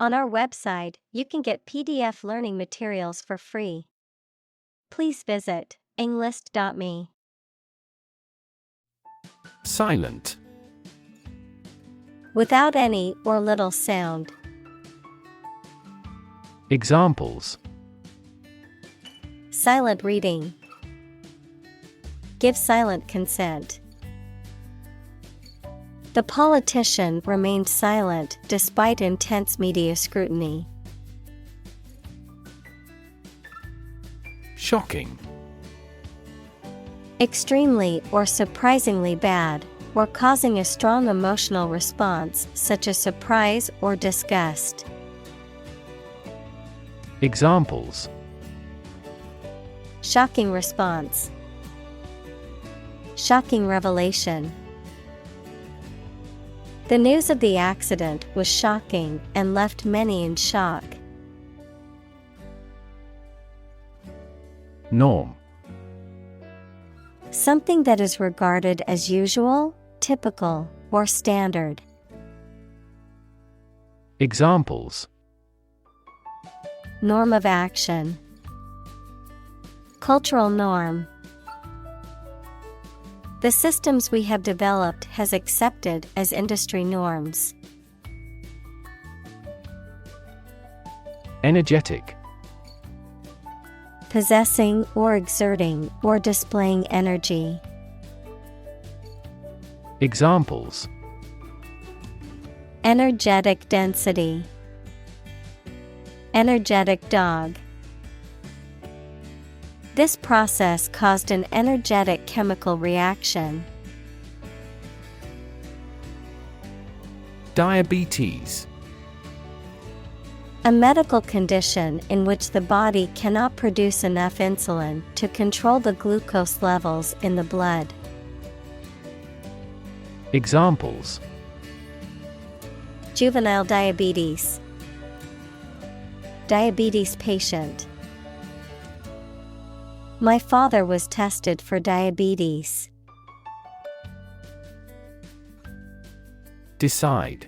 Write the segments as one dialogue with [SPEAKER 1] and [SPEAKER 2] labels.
[SPEAKER 1] On our website, you can get PDF learning materials for free. Please visit englist.me.
[SPEAKER 2] Silent.
[SPEAKER 1] Without any or little sound.
[SPEAKER 2] Examples:
[SPEAKER 1] Silent reading. Give silent consent. The politician remained silent despite intense media scrutiny.
[SPEAKER 2] Shocking.
[SPEAKER 1] Extremely or surprisingly bad, or causing a strong emotional response such as surprise or disgust.
[SPEAKER 2] Examples:
[SPEAKER 1] Shocking response. Shocking revelation. The news of the accident was shocking and left many in shock.
[SPEAKER 2] Norm.
[SPEAKER 1] Something that is regarded as usual, typical, or standard.
[SPEAKER 2] Examples:
[SPEAKER 1] Norm of action. Cultural norm. The systems we have developed has accepted as industry norms.
[SPEAKER 2] Energetic.
[SPEAKER 1] Possessing or exerting or displaying energy.
[SPEAKER 2] Examples:
[SPEAKER 1] Energetic density. Energetic dog. This process caused an energetic chemical reaction.
[SPEAKER 2] Diabetes.
[SPEAKER 1] A medical condition in which the body cannot produce enough insulin to control the glucose levels in the blood.
[SPEAKER 2] Examples:
[SPEAKER 1] Juvenile diabetes. Diabetes patient. My father was tested for diabetes.
[SPEAKER 2] Decide.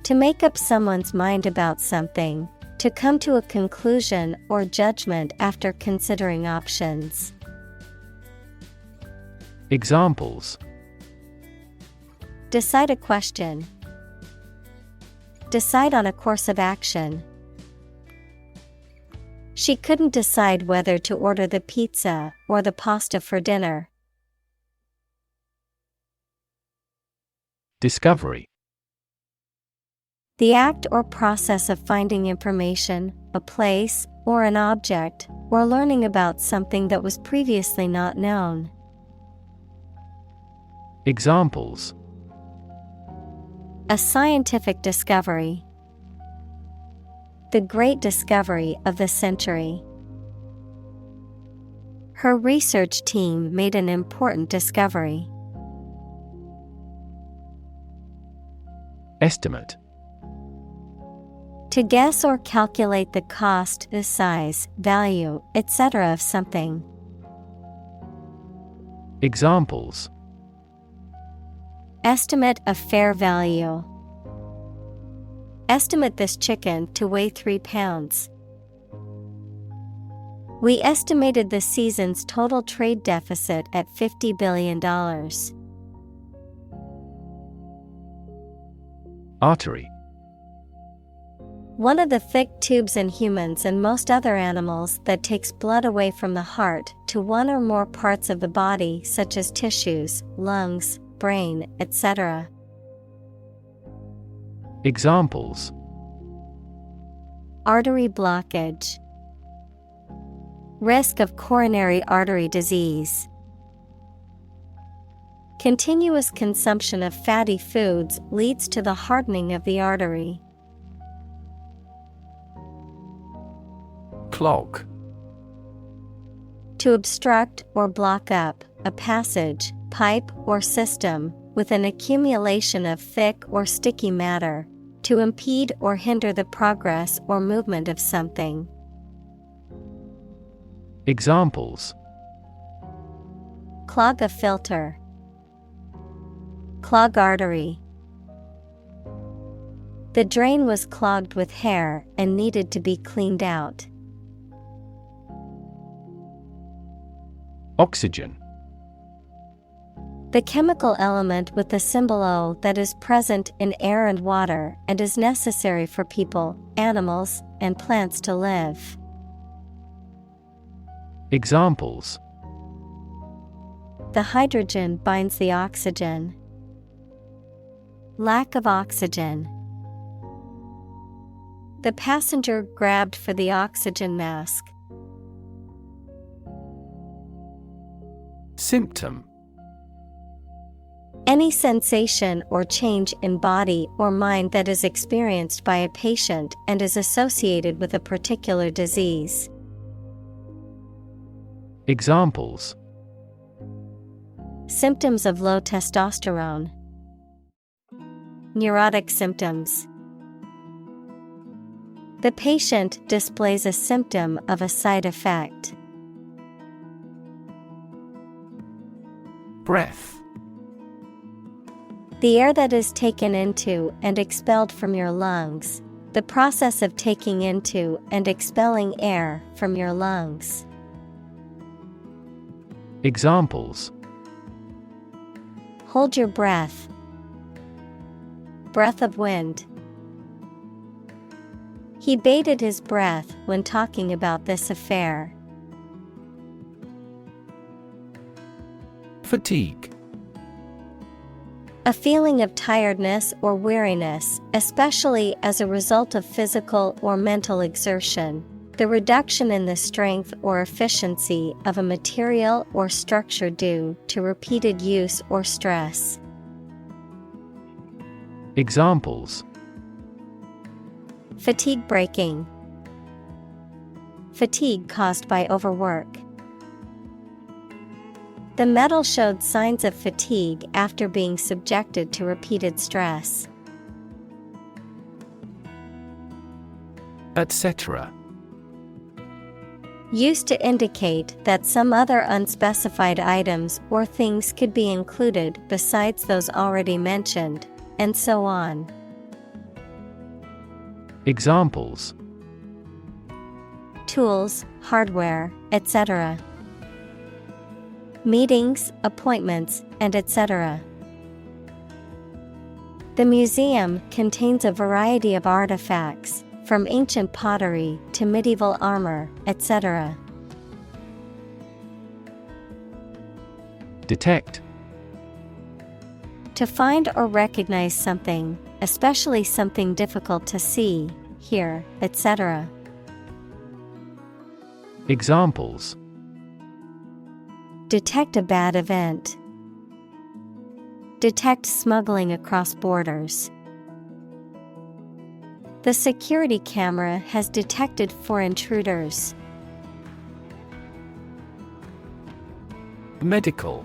[SPEAKER 1] To make up someone's mind about something, to come to a conclusion or judgment after considering options.
[SPEAKER 2] Examples:
[SPEAKER 1] Decide a question. Decide on a course of action. She couldn't decide whether to order the pizza or the pasta for dinner.
[SPEAKER 2] Discovery.
[SPEAKER 1] The act or process of finding information, a place, or an object, or learning about something that was previously not known.
[SPEAKER 2] Examples:
[SPEAKER 1] A scientific discovery. The great discovery of the century. Her research team made an important discovery.
[SPEAKER 2] Estimate.
[SPEAKER 1] To guess or calculate the cost, the size, value, etc. of something.
[SPEAKER 2] Examples:
[SPEAKER 1] Estimate of fair value. Estimate this chicken to weigh 3 pounds. We estimated the season's total trade deficit at $50 billion.
[SPEAKER 2] Artery.
[SPEAKER 1] One of the thick tubes in humans and most other animals that takes blood away from the heart to one or more parts of the body such as tissues, lungs, brain, etc.
[SPEAKER 2] Examples:
[SPEAKER 1] Artery blockage. Risk of coronary artery disease. Continuous consumption of fatty foods leads to the hardening of the artery.
[SPEAKER 2] Clog.
[SPEAKER 1] To obstruct or block up a passage, pipe, or system with an accumulation of thick or sticky matter, to impede or hinder the progress or movement of something.
[SPEAKER 2] Examples:
[SPEAKER 1] Clog a filter. Clog artery. The drain was clogged with hair and needed to be cleaned out.
[SPEAKER 2] Oxygen.
[SPEAKER 1] The chemical element with the symbol O that is present in air and water and is necessary for people, animals, and plants to live.
[SPEAKER 2] Examples:
[SPEAKER 1] The hydrogen binds the oxygen. Lack of oxygen. The passenger grabbed for the oxygen mask.
[SPEAKER 2] Symptom.
[SPEAKER 1] Any sensation or change in body or mind that is experienced by a patient and is associated with a particular disease.
[SPEAKER 2] Examples:
[SPEAKER 1] Symptoms of low testosterone. Neurotic symptoms. The patient displays a symptom of a side effect.
[SPEAKER 2] Breath.
[SPEAKER 1] The air that is taken into and expelled from your lungs. The process of taking into and expelling air from your lungs.
[SPEAKER 2] Examples:
[SPEAKER 1] Hold your breath. Breath of wind. He bated his breath when talking about this affair.
[SPEAKER 2] Fatigue.
[SPEAKER 1] A feeling of tiredness or weariness, especially as a result of physical or mental exertion. The reduction in the strength or efficiency of a material or structure due to repeated use or stress.
[SPEAKER 2] Examples:
[SPEAKER 1] Fatigue breaking. Fatigue caused by overwork. The metal showed signs of fatigue after being subjected to repeated stress.
[SPEAKER 2] etc.
[SPEAKER 1] Used to indicate that some other unspecified items or things could be included besides those already mentioned, and so on.
[SPEAKER 2] Examples:
[SPEAKER 1] Tools, hardware, etc. Meetings, appointments, and etc. The museum contains a variety of artifacts, from ancient pottery to medieval armor, etc.
[SPEAKER 2] Detect.
[SPEAKER 1] To find or recognize something, especially something difficult to see, hear, etc.
[SPEAKER 2] Examples:
[SPEAKER 1] Detect a bad event. Detect smuggling across borders. The security camera has detected 4 intruders.
[SPEAKER 2] Medical.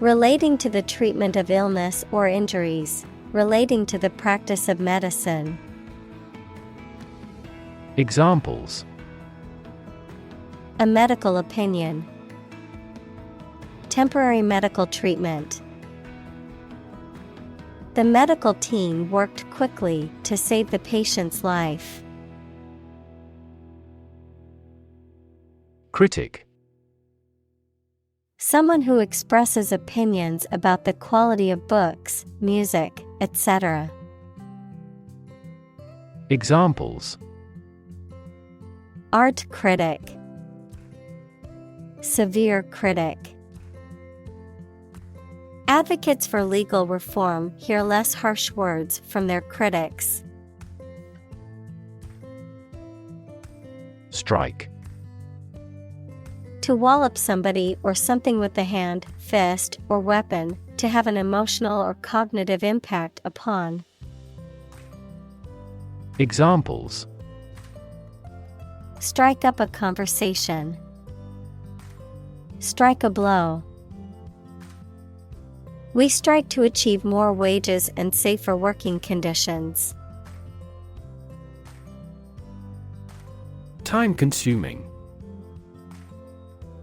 [SPEAKER 1] Relating to the treatment of illness or injuries, relating to the practice of medicine.
[SPEAKER 2] Examples:
[SPEAKER 1] A medical opinion. Temporary medical treatment. The medical team worked quickly to save the patient's life.
[SPEAKER 2] Critic.
[SPEAKER 1] Someone who expresses opinions about the quality of books, music, etc.
[SPEAKER 2] Examples:
[SPEAKER 1] Art critic. Severe critic. Advocates for legal reform hear less harsh words from their critics.
[SPEAKER 2] Strike.
[SPEAKER 1] To wallop somebody or something with the hand, fist, or weapon, to have an emotional or cognitive impact upon.
[SPEAKER 2] Examples:
[SPEAKER 1] Strike up a conversation. Strike a blow. We strike to achieve more wages and safer working conditions.
[SPEAKER 2] Time-consuming.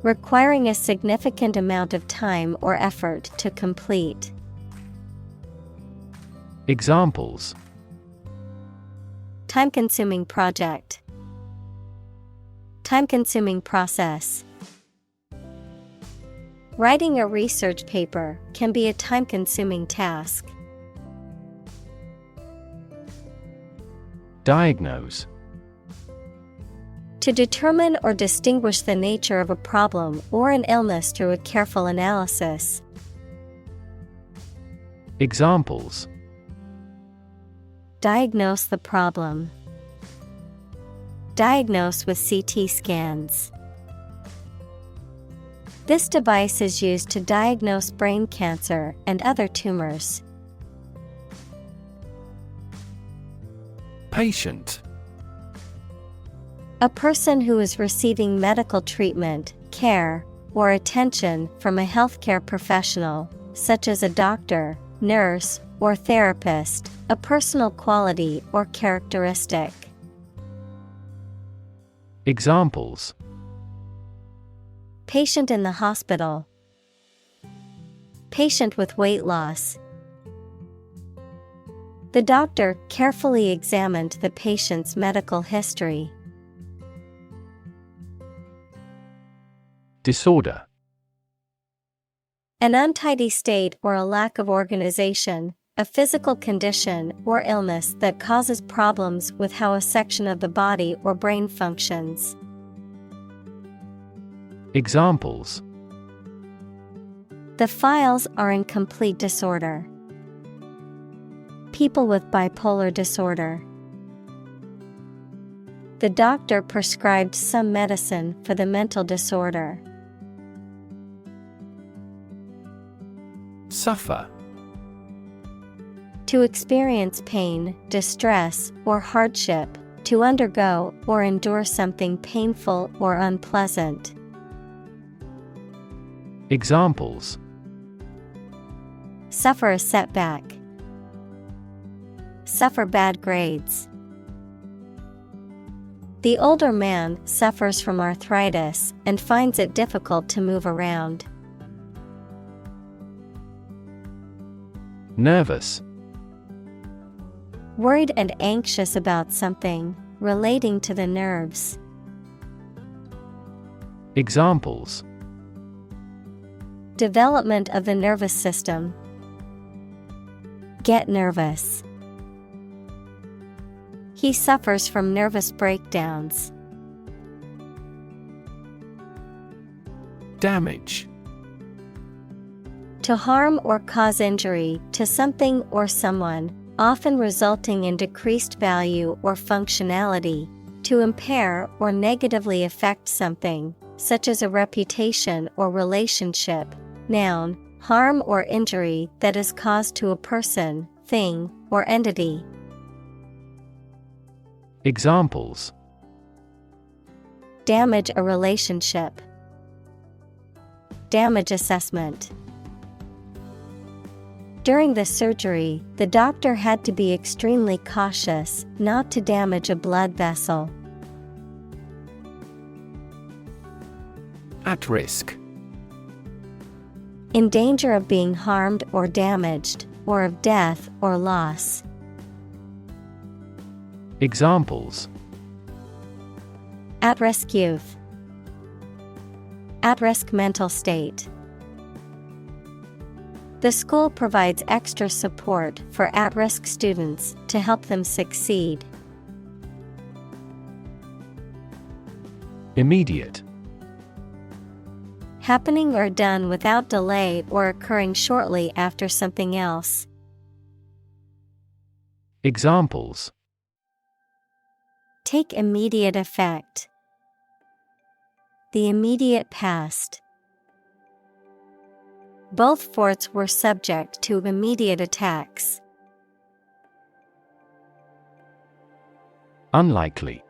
[SPEAKER 1] Requiring a significant amount of time or effort to complete.
[SPEAKER 2] Examples:
[SPEAKER 1] time-consuming project, time-consuming process. Writing a research paper can be a time-consuming task.
[SPEAKER 2] Diagnose.
[SPEAKER 1] To determine or distinguish the nature of a problem or an illness through a careful analysis.
[SPEAKER 2] Examples:
[SPEAKER 1] diagnose the problem, diagnose with CT scans. This device is used to diagnose brain cancer and other tumors.
[SPEAKER 2] Patient.
[SPEAKER 1] A person who is receiving medical treatment, care, or attention from a healthcare professional, such as a doctor, nurse, or therapist, a personal quality or characteristic.
[SPEAKER 2] Examples:
[SPEAKER 1] patient in the hospital, patient with weight loss. The doctor carefully examined the patient's medical history.
[SPEAKER 2] Disorder.
[SPEAKER 1] An untidy state or a lack of organization, a physical condition or illness that causes problems with how a section of the body or brain functions.
[SPEAKER 2] Examples:
[SPEAKER 1] the files are in complete disorder. People with bipolar disorder. The doctor prescribed some medicine for the mental disorder.
[SPEAKER 2] Suffer.
[SPEAKER 1] To experience pain, distress, or hardship, to undergo or endure something painful or unpleasant.
[SPEAKER 2] Examples:
[SPEAKER 1] suffer a setback, suffer bad grades. The older man suffers from arthritis and finds it difficult to move around.
[SPEAKER 2] Nervous.
[SPEAKER 1] Worried and anxious about something, relating to the nerves.
[SPEAKER 2] Examples:
[SPEAKER 1] development of the nervous system. Get nervous. He suffers from nervous breakdowns.
[SPEAKER 2] Damage.
[SPEAKER 1] To harm or cause injury to something or someone, often resulting in decreased value or functionality. To impair or negatively affect something, such as a reputation or relationship. Noun, harm or injury that is caused to a person, thing, or entity.
[SPEAKER 2] Examples:
[SPEAKER 1] damage a relationship. Damage assessment. During the surgery, the doctor had to be extremely cautious not to damage a blood vessel.
[SPEAKER 2] At risk.
[SPEAKER 1] In danger of being harmed or damaged, or of death or loss.
[SPEAKER 2] Examples:
[SPEAKER 1] at-risk youth. At-risk mental state. The school provides extra support for at-risk students to help them succeed.
[SPEAKER 2] Immediate.
[SPEAKER 1] Happening or done without delay or occurring shortly after something else.
[SPEAKER 2] Examples:
[SPEAKER 1] take immediate effect. The immediate past. Both forts were subject to immediate attacks.
[SPEAKER 2] Unlikely.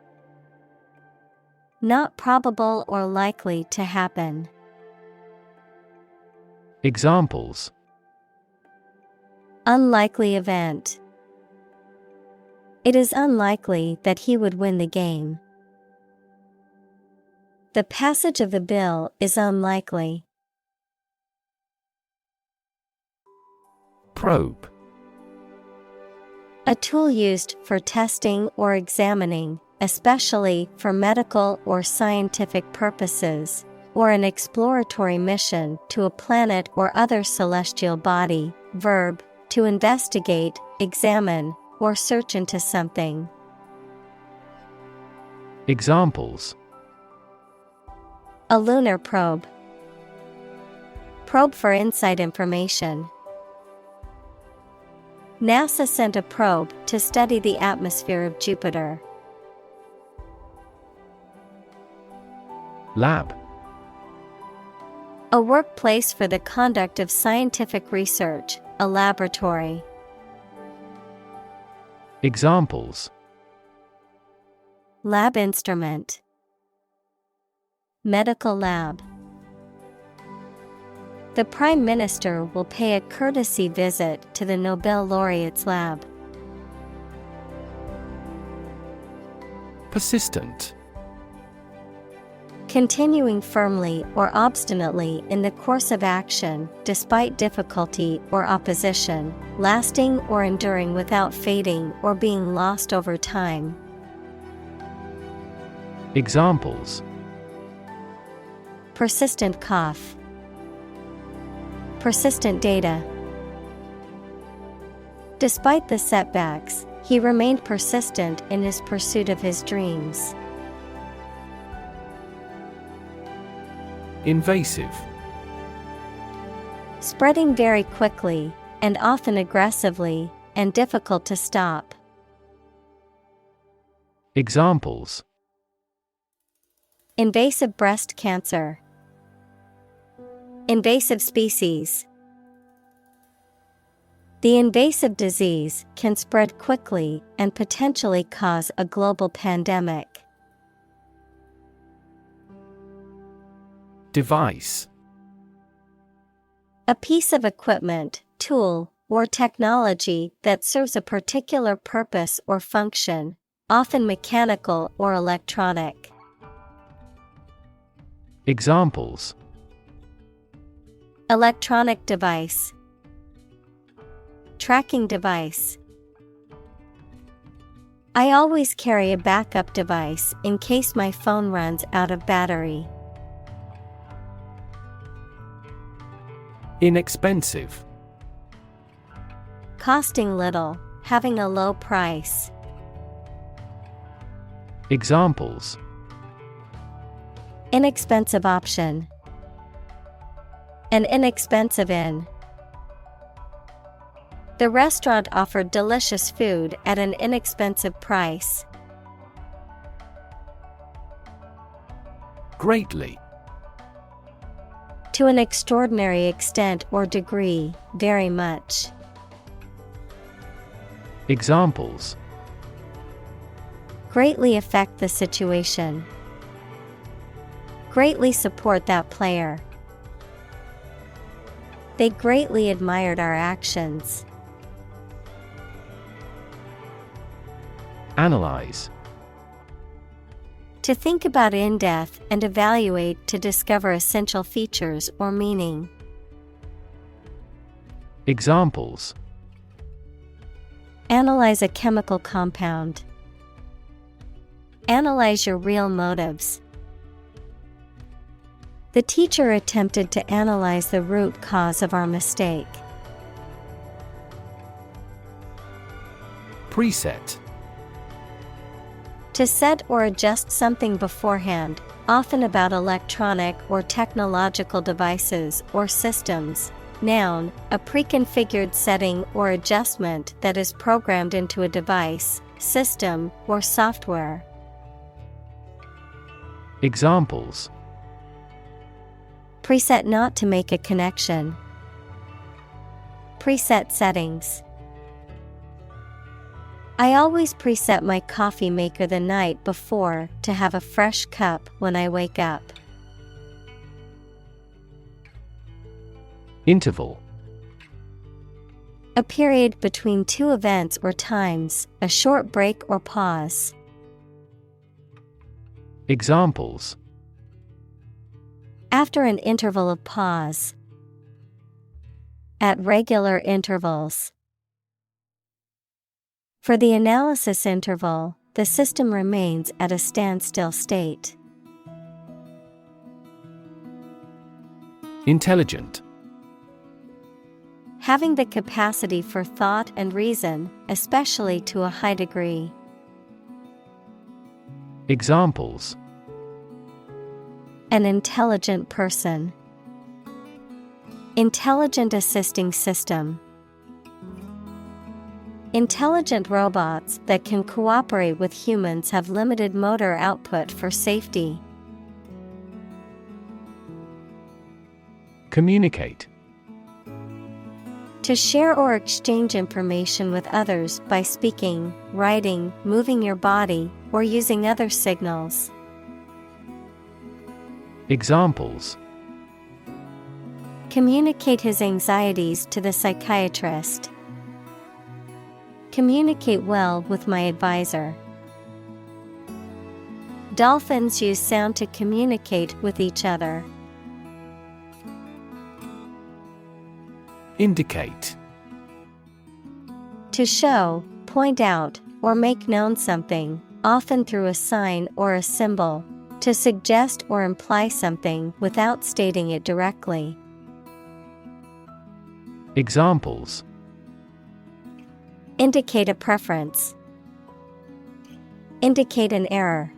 [SPEAKER 1] Not probable or likely to happen.
[SPEAKER 2] Examples:
[SPEAKER 1] unlikely event. It is unlikely that he would win the game. The passage of the bill is unlikely.
[SPEAKER 2] Probe.
[SPEAKER 1] A tool used for testing or examining, especially for medical or scientific purposes, or an exploratory mission to a planet or other celestial body. Verb, to investigate, examine, or search into something.
[SPEAKER 2] Examples:
[SPEAKER 1] A lunar probe. Probe for inside information. NASA sent a probe to study the atmosphere of Jupiter.
[SPEAKER 2] Lab.
[SPEAKER 1] A workplace for the conduct of scientific research, a laboratory.
[SPEAKER 2] Examples:
[SPEAKER 1] Lab instrument. Medical lab. The Prime Minister will pay a courtesy visit to the Nobel laureate's lab.
[SPEAKER 2] Persistent.
[SPEAKER 1] Continuing firmly or obstinately in the course of action, despite difficulty or opposition, lasting or enduring without fading or being lost over time.
[SPEAKER 2] Examples:
[SPEAKER 1] Persistent cough. Persistent data. Despite the setbacks, he remained persistent in his pursuit of his dreams.
[SPEAKER 2] Invasive.
[SPEAKER 1] Spreading very quickly, and often aggressively, and difficult to stop.
[SPEAKER 2] Examples:
[SPEAKER 1] Invasive breast cancer. Invasive species. The invasive disease can spread quickly and potentially cause a global pandemic.
[SPEAKER 2] Device.
[SPEAKER 1] A piece of equipment, tool, or technology that serves a particular purpose or function, often mechanical or electronic.
[SPEAKER 2] Examples:
[SPEAKER 1] Electronic device. Tracking device. I always carry a backup device in case my phone runs out of battery.
[SPEAKER 2] Inexpensive.
[SPEAKER 1] Costing little, having a low price.
[SPEAKER 2] Examples:
[SPEAKER 1] Inexpensive option. An inexpensive inn. The restaurant offered delicious food at an inexpensive price.
[SPEAKER 2] Greatly.
[SPEAKER 1] To an extraordinary extent or degree, very much.
[SPEAKER 2] Examples:
[SPEAKER 1] Greatly affect the situation. Greatly support that player. They greatly admired our actions.
[SPEAKER 2] Analyze.
[SPEAKER 1] To think about in depth and evaluate to discover essential features or meaning.
[SPEAKER 2] Examples:
[SPEAKER 1] Analyze a chemical compound. Analyze your real motives. The teacher attempted to analyze the root cause of our mistake.
[SPEAKER 2] Preset.
[SPEAKER 1] To set or adjust something beforehand, often about electronic or technological devices or systems. Noun, a preconfigured setting or adjustment that is programmed into a device, system, or software.
[SPEAKER 2] Examples:
[SPEAKER 1] Preset not to make a connection. Preset settings. I always preset my coffee maker the night before to have a fresh cup when I wake up.
[SPEAKER 2] Interval.
[SPEAKER 1] A period between two events or times, a short break or pause.
[SPEAKER 2] Examples:
[SPEAKER 1] After an interval of pause. At regular intervals. For the analysis interval, the system remains at a standstill state.
[SPEAKER 2] Intelligent.
[SPEAKER 1] Having the capacity for thought and reason, especially to a high degree.
[SPEAKER 2] Examples:
[SPEAKER 1] An intelligent person. Intelligent assisting system. Intelligent robots that can cooperate with humans have limited motor output for safety.
[SPEAKER 2] Communicate.
[SPEAKER 1] To share or exchange information with others by speaking, writing, moving your body, or using other signals.
[SPEAKER 2] Examples:
[SPEAKER 1] Communicate his anxieties to the psychiatrist. Communicate well with my advisor. Dolphins use sound to communicate with each other.
[SPEAKER 2] Indicate.
[SPEAKER 1] To show, point out, or make known something, often through a sign or a symbol, to suggest or imply something without stating it directly.
[SPEAKER 2] Examples:
[SPEAKER 1] Indicate a preference. Indicate an error.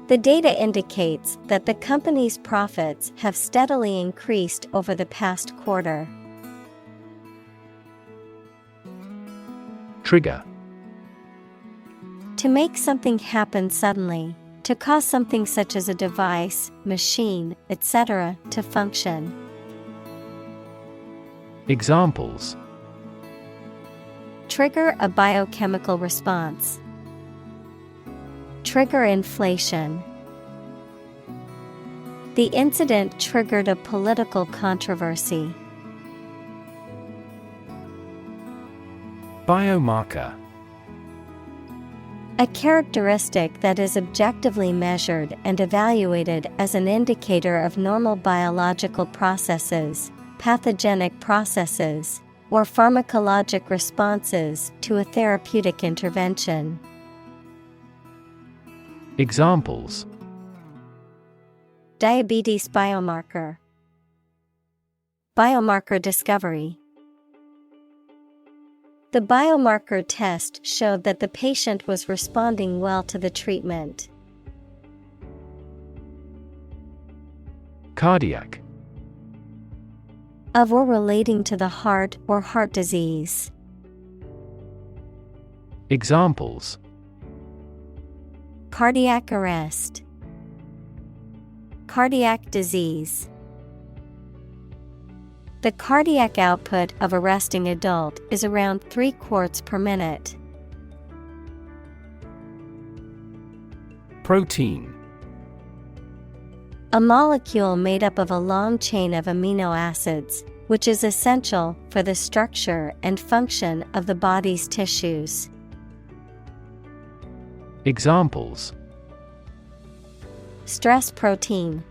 [SPEAKER 1] The data indicates that the company's profits have steadily increased over the past quarter.
[SPEAKER 2] Trigger.
[SPEAKER 1] To make something happen suddenly, to cause something such as a device, machine, etc., to function.
[SPEAKER 2] Examples:
[SPEAKER 1] Trigger a biochemical response. Trigger inflation. The incident triggered a political controversy.
[SPEAKER 2] Biomarker.
[SPEAKER 1] A characteristic that is objectively measured and evaluated as an indicator of normal biological processes, pathogenic processes, or pharmacologic responses to a therapeutic intervention.
[SPEAKER 2] Examples:
[SPEAKER 1] Diabetes biomarker. Biomarker discovery. The biomarker test showed that the patient was responding well to the treatment.
[SPEAKER 2] Cardiac.
[SPEAKER 1] Of or relating to the heart or heart disease.
[SPEAKER 2] Examples:
[SPEAKER 1] Cardiac arrest. Cardiac disease. The cardiac output of a resting adult is around 3 quarts per minute.
[SPEAKER 2] Protein.
[SPEAKER 1] A molecule made up of a long chain of amino acids, which is essential for the structure and function of the body's tissues.
[SPEAKER 2] Examples:
[SPEAKER 1] Stress protein.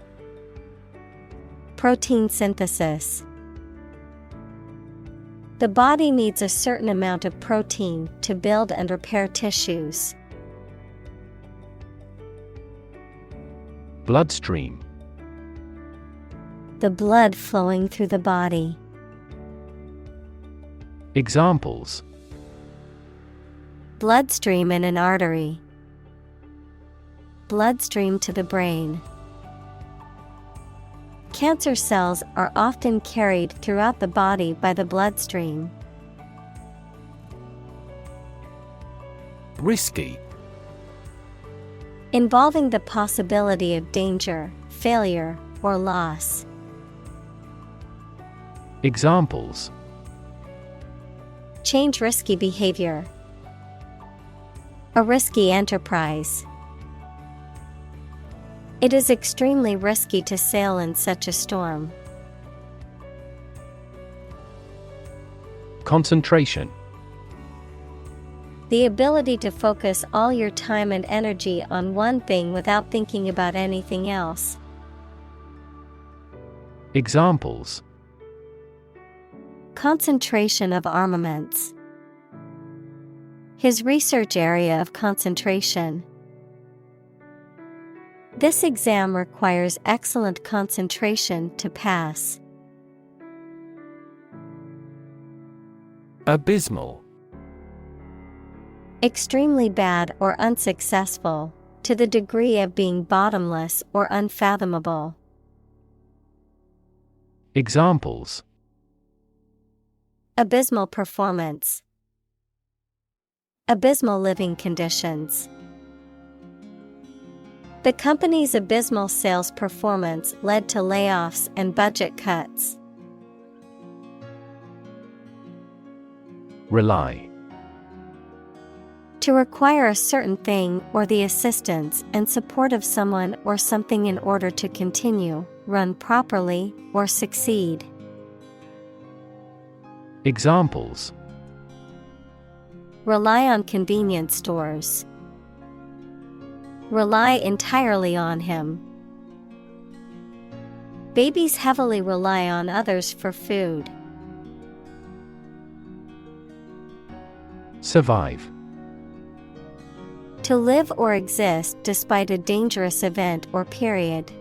[SPEAKER 1] Protein synthesis. The body needs a certain amount of protein to build and repair tissues.
[SPEAKER 2] Bloodstream.
[SPEAKER 1] The blood flowing through the body.
[SPEAKER 2] Examples:
[SPEAKER 1] Bloodstream in an artery. Bloodstream to the brain. Cancer cells are often carried throughout the body by the bloodstream.
[SPEAKER 2] Risky.
[SPEAKER 1] Involving the possibility of danger, failure, or loss.
[SPEAKER 2] Examples:
[SPEAKER 1] Change risky behavior. A risky enterprise. It is extremely risky to sail in such a storm.
[SPEAKER 2] Concentration.
[SPEAKER 1] The ability to focus all your time and energy on one thing without thinking about anything else.
[SPEAKER 2] Examples:
[SPEAKER 1] Concentration of armaments. his research area of concentration. This exam requires excellent concentration to pass.
[SPEAKER 2] Abysmal.
[SPEAKER 1] Extremely bad or unsuccessful, to the degree of being bottomless or unfathomable.
[SPEAKER 2] Examples:
[SPEAKER 1] abysmal performance, abysmal living conditions. The company's abysmal sales performance led to layoffs and budget cuts.
[SPEAKER 2] Rely.
[SPEAKER 1] To require a certain thing or the assistance and support of someone or something in order to continue, run properly, or succeed.
[SPEAKER 2] Examples:
[SPEAKER 1] rely on convenience stores. Rely entirely on him. Babies heavily rely on others for food.
[SPEAKER 2] Survive.
[SPEAKER 1] To live or exist despite a dangerous event or period.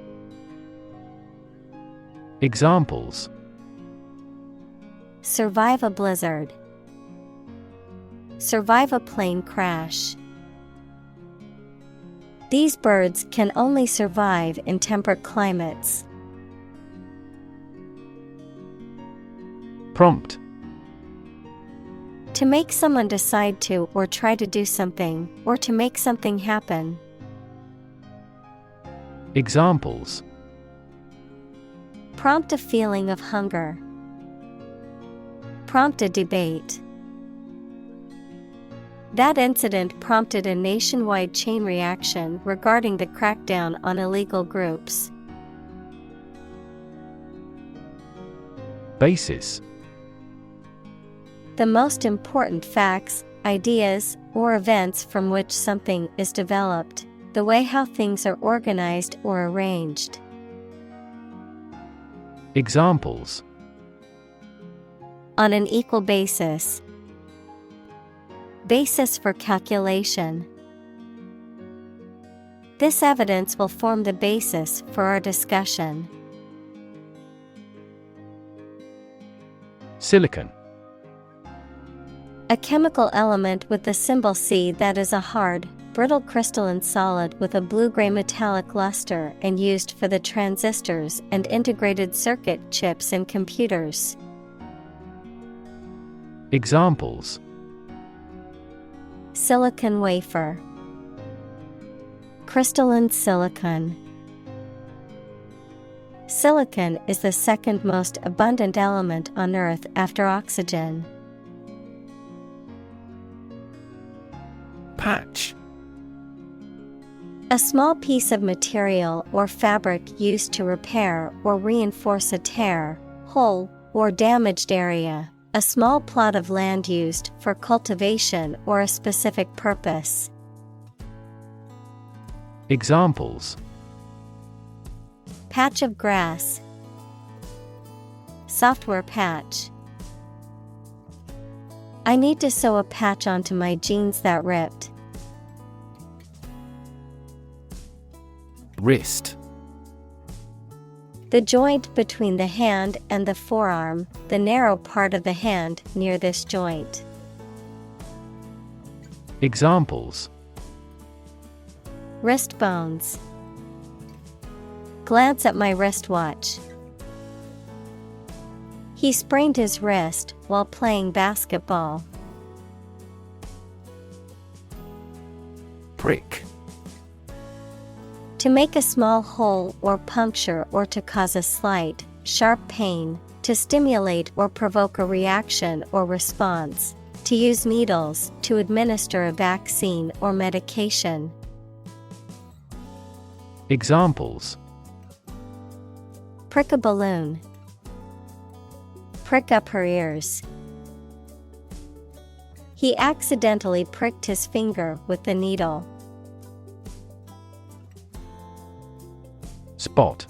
[SPEAKER 2] Examples:
[SPEAKER 1] survive a blizzard. Survive a plane crash. These birds can only survive in temperate climates.
[SPEAKER 2] Prompt.
[SPEAKER 1] To make someone decide to or try to do something, or to make something happen.
[SPEAKER 2] Examples:
[SPEAKER 1] prompt a feeling of hunger. Prompt a debate. That incident prompted a nationwide chain reaction regarding the crackdown on illegal groups.
[SPEAKER 2] Basis.
[SPEAKER 1] The most important facts, ideas, or events from which something is developed, the way how things are organized or arranged.
[SPEAKER 2] Examples:
[SPEAKER 1] on an equal basis. Basis for calculation. This evidence will form the basis for our discussion.
[SPEAKER 2] Silicon.
[SPEAKER 1] A chemical element with the symbol C that is a hard, brittle crystalline solid with a blue-gray metallic luster and used for the transistors and integrated circuit chips in computers.
[SPEAKER 2] Examples:
[SPEAKER 1] silicon wafer. Crystalline silicon. Silicon is the second most abundant element on Earth after oxygen.
[SPEAKER 2] Patch.
[SPEAKER 1] A small piece of material or fabric used to repair or reinforce a tear, hole, or damaged area. A small plot of land used for cultivation or a specific purpose.
[SPEAKER 2] Examples:
[SPEAKER 1] patch of grass. Software patch. I need to sew a patch onto my jeans that ripped.
[SPEAKER 2] Wrist.
[SPEAKER 1] The joint between the hand and the forearm, the narrow part of the hand near this joint.
[SPEAKER 2] Examples:
[SPEAKER 1] wrist bones. Glance at my wristwatch. He sprained his wrist while playing basketball.
[SPEAKER 2] Prick.
[SPEAKER 1] To make a small hole or puncture or to cause a slight, sharp pain, to stimulate or provoke a reaction or response, to use needles to administer a vaccine or medication.
[SPEAKER 2] Examples:
[SPEAKER 1] prick a balloon. Prick up her ears. He accidentally pricked his finger with the needle.
[SPEAKER 2] Spot.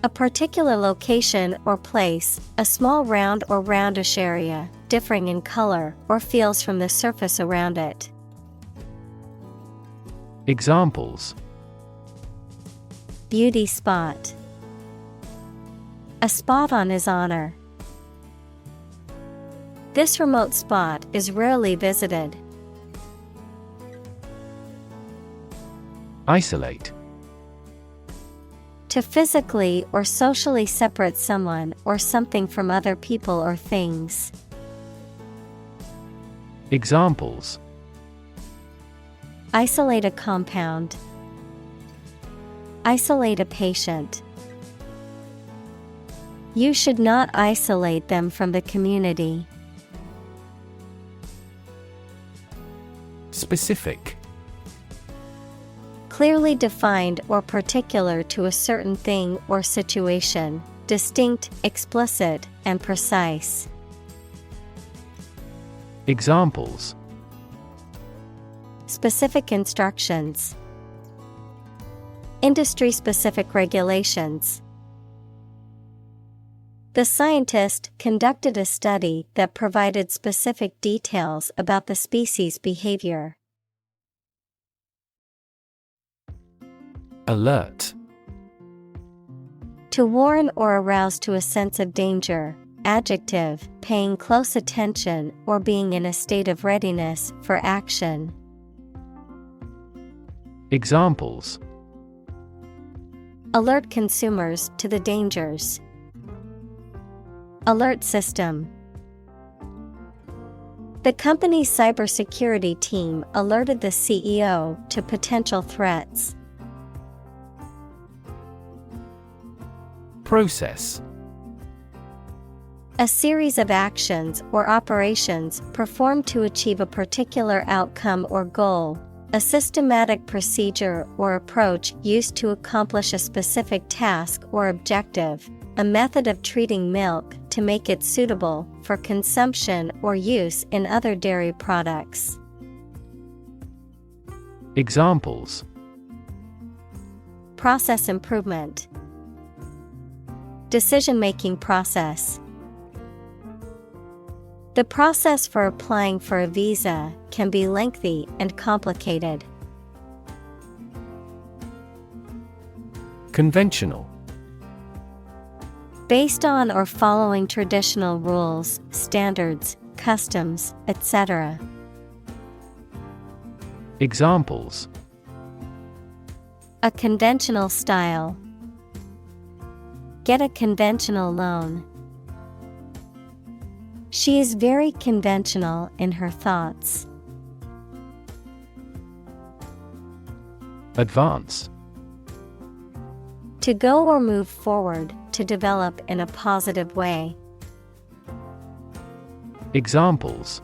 [SPEAKER 2] A
[SPEAKER 1] particular location or place, a small round or roundish area, differing in color or feels from the surface around it.
[SPEAKER 2] Examples:
[SPEAKER 1] Beauty spot. A spot on his honor. This remote spot is rarely visited.
[SPEAKER 2] Isolate.
[SPEAKER 1] To physically or socially separate someone or something from other people or things.
[SPEAKER 2] Examples:
[SPEAKER 1] Isolate a compound. Isolate a patient. You should not isolate them from the community.
[SPEAKER 2] Specific.
[SPEAKER 1] Clearly defined or particular to a certain thing or situation, distinct, explicit, and precise.
[SPEAKER 2] Examples:
[SPEAKER 1] Specific instructions. Industry-specific regulations. The scientist conducted a study that provided specific details about the species' behavior.
[SPEAKER 2] Alert.
[SPEAKER 1] To warn or arouse to a sense of danger. Adjective, paying close attention or being in a state of readiness for action.
[SPEAKER 2] Examples:
[SPEAKER 1] Alert consumers to the dangers. Alert system. The company's cybersecurity team alerted the CEO to potential threats.
[SPEAKER 2] Process.
[SPEAKER 1] A series of actions or operations performed to achieve a particular outcome or goal. A systematic procedure or approach used to accomplish a specific task or objective. A method of treating milk to make it suitable for consumption or use in other dairy products.
[SPEAKER 2] Examples:
[SPEAKER 1] Process improvement. Decision-making process. The process for applying for a visa can be lengthy and complicated.
[SPEAKER 2] Conventional.
[SPEAKER 1] Based on or following traditional rules, standards, customs, etc.
[SPEAKER 2] Examples:
[SPEAKER 1] A conventional style. Get a conventional loan. She is very conventional in her thoughts.
[SPEAKER 2] Advance.
[SPEAKER 1] To go or move forward, to develop in a positive way.
[SPEAKER 2] Examples: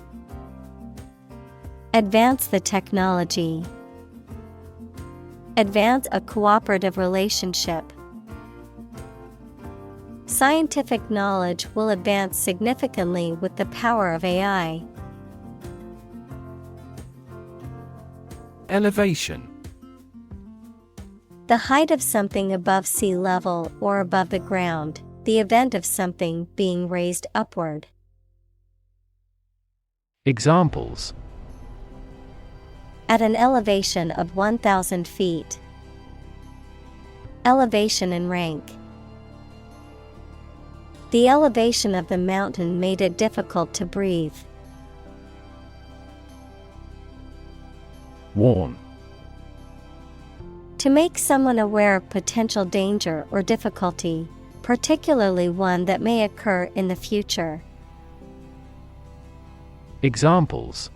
[SPEAKER 1] Advance the technology. Advance a cooperative relationship. Scientific knowledge will advance significantly with the power of AI.
[SPEAKER 2] Elevation.
[SPEAKER 1] The height of something above sea level or above the ground, the event of something being raised upward.
[SPEAKER 2] Examples:
[SPEAKER 1] At an elevation of 1,000 feet. Elevation in rank. The elevation of the mountain made it difficult to breathe.
[SPEAKER 2] Warn.
[SPEAKER 1] To make someone aware of potential danger or difficulty, particularly one that may occur in the future.
[SPEAKER 2] Examples: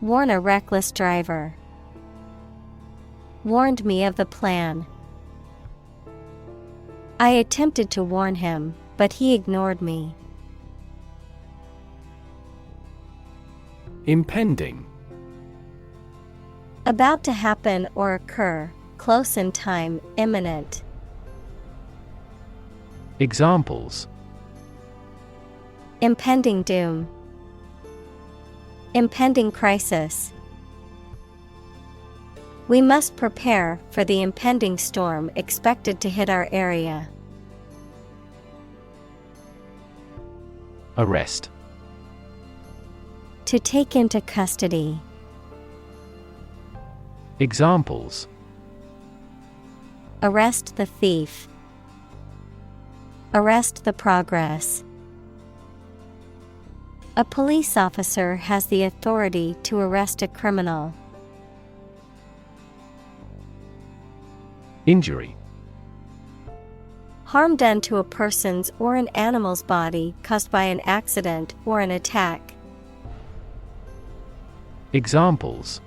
[SPEAKER 1] Warn a reckless driver. Warned me of the plan. I attempted to warn him, but he ignored me.
[SPEAKER 2] Impending.
[SPEAKER 1] About to happen or occur, close in time, imminent.
[SPEAKER 2] Examples:
[SPEAKER 1] Impending doom. Impending crisis. We must prepare for the impending storm expected to hit our area.
[SPEAKER 2] Arrest.
[SPEAKER 1] To take into custody.
[SPEAKER 2] Examples:
[SPEAKER 1] Arrest the thief. Arrest the progress. A police officer has the authority to arrest a criminal.
[SPEAKER 2] Injury.
[SPEAKER 1] Harm done to a person's or an animal's body caused by an accident or an attack.
[SPEAKER 2] Examples: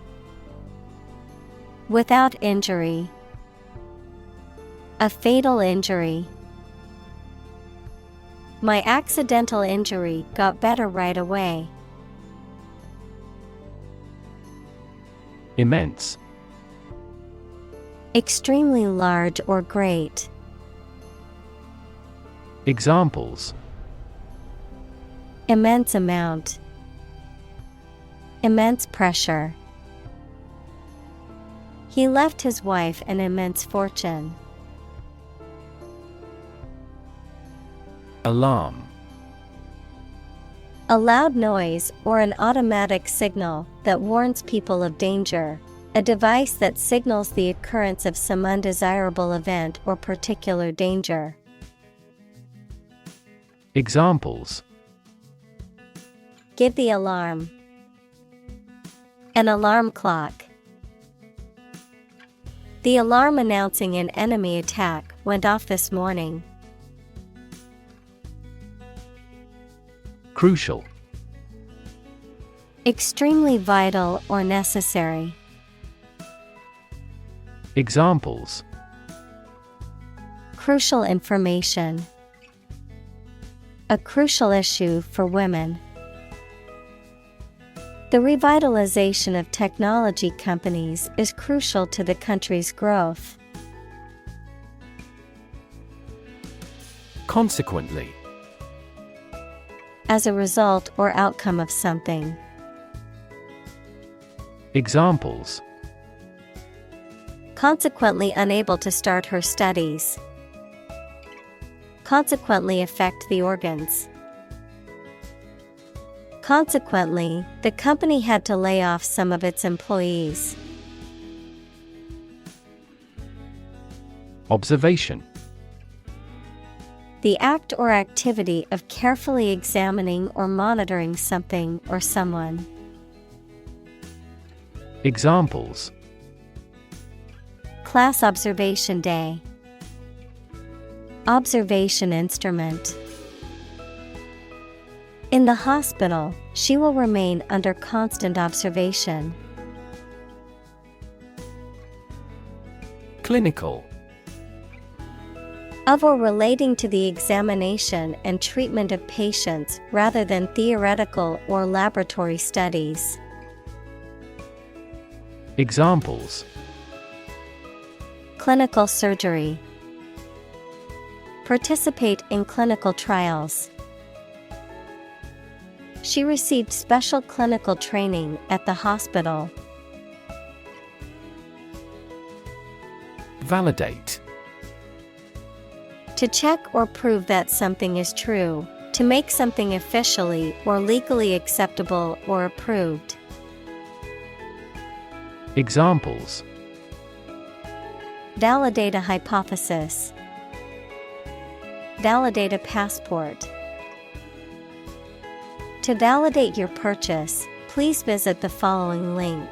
[SPEAKER 1] Without injury. A fatal injury. My accidental injury got better right away.
[SPEAKER 2] Immense.
[SPEAKER 1] Extremely large or great.
[SPEAKER 2] Examples:
[SPEAKER 1] Immense amount. Immense pressure. He left his wife an immense fortune.
[SPEAKER 2] Alarm.
[SPEAKER 1] A loud noise or an automatic signal that warns people of danger. A device that signals the occurrence of some undesirable event or particular danger.
[SPEAKER 2] Examples:
[SPEAKER 1] Give the alarm. An alarm clock. The alarm announcing an enemy attack went off this morning.
[SPEAKER 2] Crucial.
[SPEAKER 1] Extremely vital or necessary.
[SPEAKER 2] Examples:
[SPEAKER 1] Crucial information. A crucial issue for women. The revitalization of technology companies is crucial to the country's growth.
[SPEAKER 2] Consequently.
[SPEAKER 1] As a result or outcome of something.
[SPEAKER 2] Examples:
[SPEAKER 1] Consequently unable to start her studies. Consequently affect the organs. Consequently, the company had to lay off some of its employees.
[SPEAKER 2] Observation.
[SPEAKER 1] The act or activity of carefully examining or monitoring something or someone.
[SPEAKER 2] Examples:
[SPEAKER 1] Class observation day. Observation instrument. In the hospital, she will remain under constant observation.
[SPEAKER 2] Clinical.
[SPEAKER 1] Of or relating to the examination and treatment of patients rather than theoretical or laboratory studies.
[SPEAKER 2] Examples:
[SPEAKER 1] Clinical surgery. Participate in clinical trials. She received special clinical training at the hospital.
[SPEAKER 2] Validate.
[SPEAKER 1] To check or prove that something is true, to make something officially or legally acceptable or approved.
[SPEAKER 2] Examples:
[SPEAKER 1] Validate a hypothesis. Validate a passport. To validate your purchase, please visit the following link.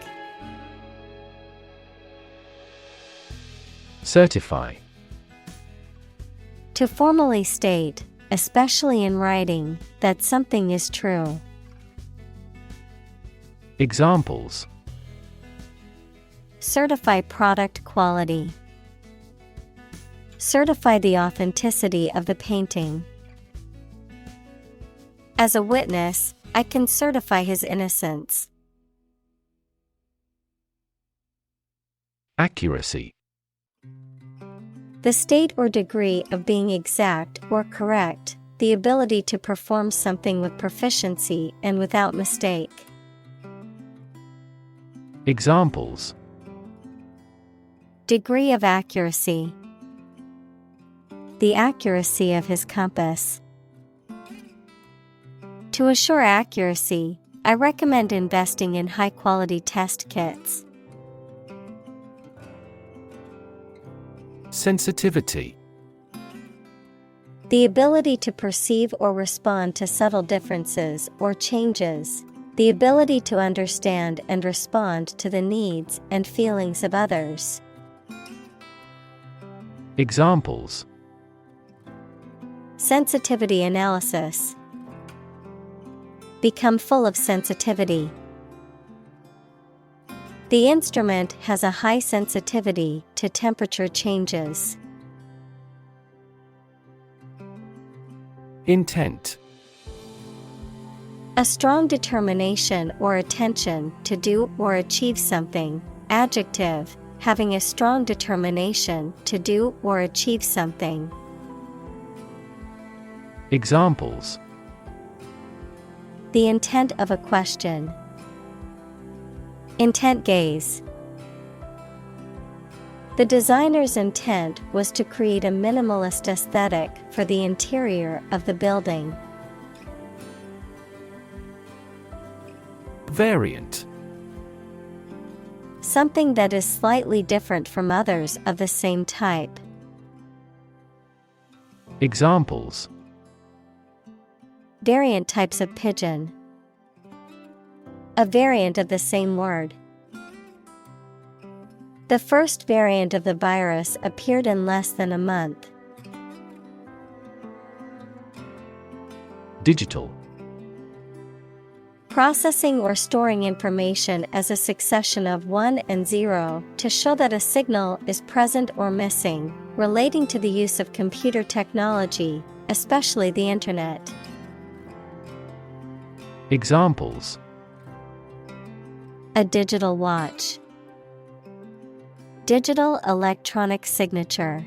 [SPEAKER 2] Certify.
[SPEAKER 1] To formally state, especially in writing, that something is true.
[SPEAKER 2] Examples:
[SPEAKER 1] Certify product quality. Certify the authenticity of the painting. As a witness, I can certify his innocence.
[SPEAKER 2] Accuracy.
[SPEAKER 1] The state or degree of being exact or correct, the ability to perform something with proficiency and without mistake.
[SPEAKER 2] Examples:
[SPEAKER 1] Degree of accuracy. The accuracy of his compass. To assure accuracy, I recommend investing in high-quality test kits.
[SPEAKER 2] Sensitivity.
[SPEAKER 1] The ability to perceive or respond to subtle differences or changes. The ability to understand and respond to the needs and feelings of others.
[SPEAKER 2] Examples:
[SPEAKER 1] sensitivity analysis. Become full of sensitivity. The instrument has a high sensitivity to temperature changes.
[SPEAKER 2] Intent.
[SPEAKER 1] A strong determination or attention to do or achieve something. Adjective, having a strong determination to do or achieve something.
[SPEAKER 2] Examples:
[SPEAKER 1] the intent of a question. Intent gaze. The designer's intent was to create a minimalist aesthetic for the interior of the building.
[SPEAKER 2] Variant.
[SPEAKER 1] Something that is slightly different from others of the same type.
[SPEAKER 2] Examples:
[SPEAKER 1] variant types of pigeon. A variant of the same word. The first variant of the virus appeared in less than a month.
[SPEAKER 2] Digital.
[SPEAKER 1] Processing or storing information as a succession of 1 and 0 to show that a signal is present or missing, relating to the use of computer technology, especially the Internet.
[SPEAKER 2] Examples:
[SPEAKER 1] a digital watch. Digital electronic signature.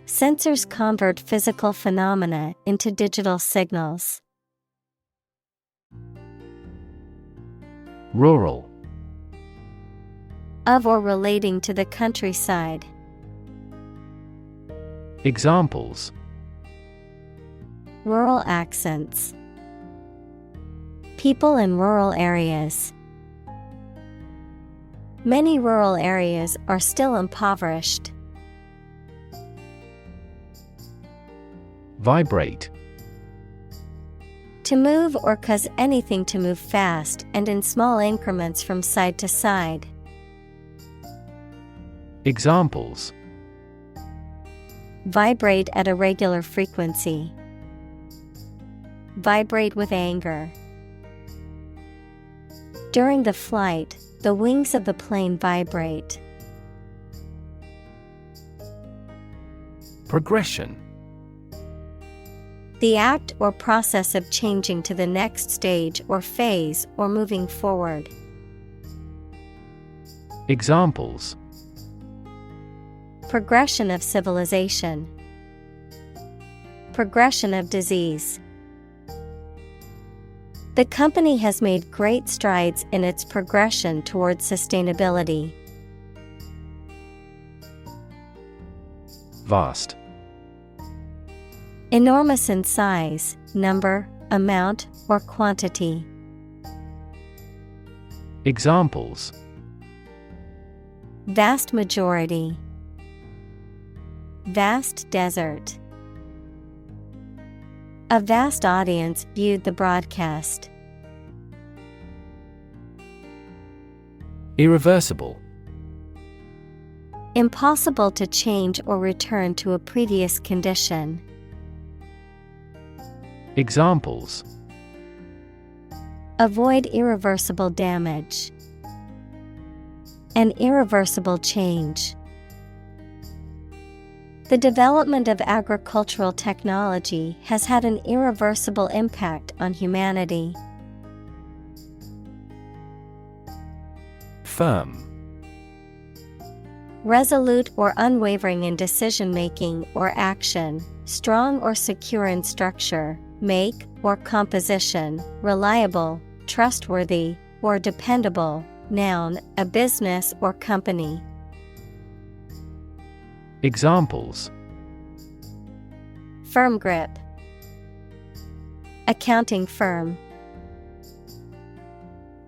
[SPEAKER 1] Sensors convert physical phenomena into digital signals.
[SPEAKER 2] Rural.
[SPEAKER 1] Of or relating to the countryside.
[SPEAKER 2] Examples:
[SPEAKER 1] rural accents. People in rural areas. Many rural areas are still impoverished.
[SPEAKER 2] Vibrate.
[SPEAKER 1] To move or cause anything to move fast and in small increments from side to side.
[SPEAKER 2] Examples:
[SPEAKER 1] vibrate at a regular frequency. Vibrate with anger. During the flight, the wings of the plane vibrate.
[SPEAKER 2] Progression.
[SPEAKER 1] The act or process of changing to the next stage or phase or moving forward.
[SPEAKER 2] Examples:
[SPEAKER 1] progression of civilization. Progression of disease. The company has made great strides in its progression towards sustainability.
[SPEAKER 2] Vast.
[SPEAKER 1] Enormous in size, number, amount, or quantity.
[SPEAKER 2] Examples:
[SPEAKER 1] vast majority. Vast desert. A vast audience viewed the broadcast.
[SPEAKER 2] Irreversible.
[SPEAKER 1] Impossible to change or return to a previous condition.
[SPEAKER 2] Examples:
[SPEAKER 1] avoid irreversible damage. An irreversible change. The development of agricultural technology has had an irreversible impact on humanity.
[SPEAKER 2] Firm.
[SPEAKER 1] Resolute or unwavering in decision-making or action, strong or secure in structure, make or composition, reliable, trustworthy, or dependable. Noun, a business or company.
[SPEAKER 2] Examples:
[SPEAKER 1] firm grip. Accounting firm.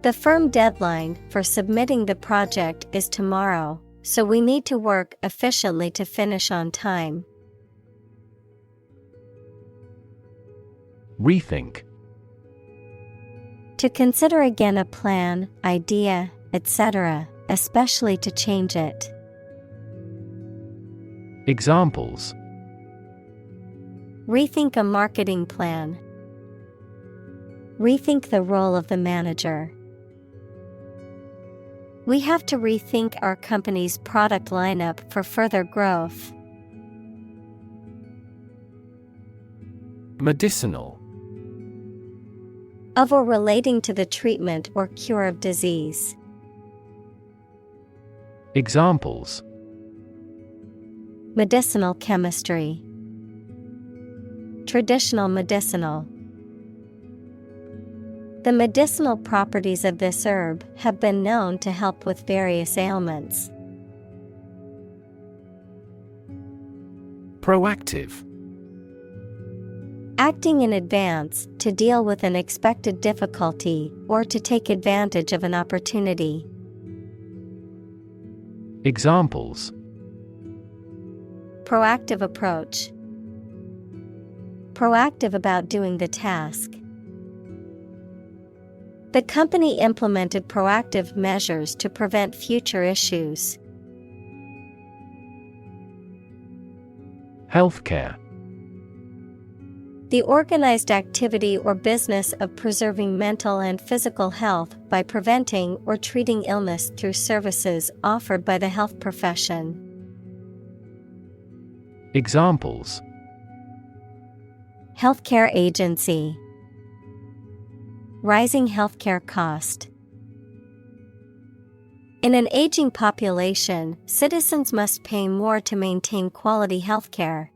[SPEAKER 1] The firm deadline for submitting the project is tomorrow, so we need to work efficiently to finish on time.
[SPEAKER 2] Rethink.
[SPEAKER 1] To consider again a plan, idea, etc., especially to change it.
[SPEAKER 2] Examples:
[SPEAKER 1] Rethink a marketing plan. Rethink the role of the manager. We have to rethink our company's product lineup for further growth.
[SPEAKER 2] Medicinal.
[SPEAKER 1] Of or relating to the treatment or cure of disease.
[SPEAKER 2] Examples:
[SPEAKER 1] Medicinal chemistry. Traditional medicinal. The medicinal properties of this herb have been known to help with various ailments.
[SPEAKER 2] Proactive.
[SPEAKER 1] Acting in advance to deal with an expected difficulty or to take advantage of an opportunity.
[SPEAKER 2] Examples:
[SPEAKER 1] Proactive approach. Proactive about doing the task. The company implemented proactive measures to prevent future issues.
[SPEAKER 2] Healthcare.
[SPEAKER 1] The organized activity or business of preserving mental and physical health by preventing or treating illness through services offered by the health profession.
[SPEAKER 2] Examples:
[SPEAKER 1] Healthcare agency. Rising healthcare cost. In an aging population, citizens must pay more to maintain quality healthcare.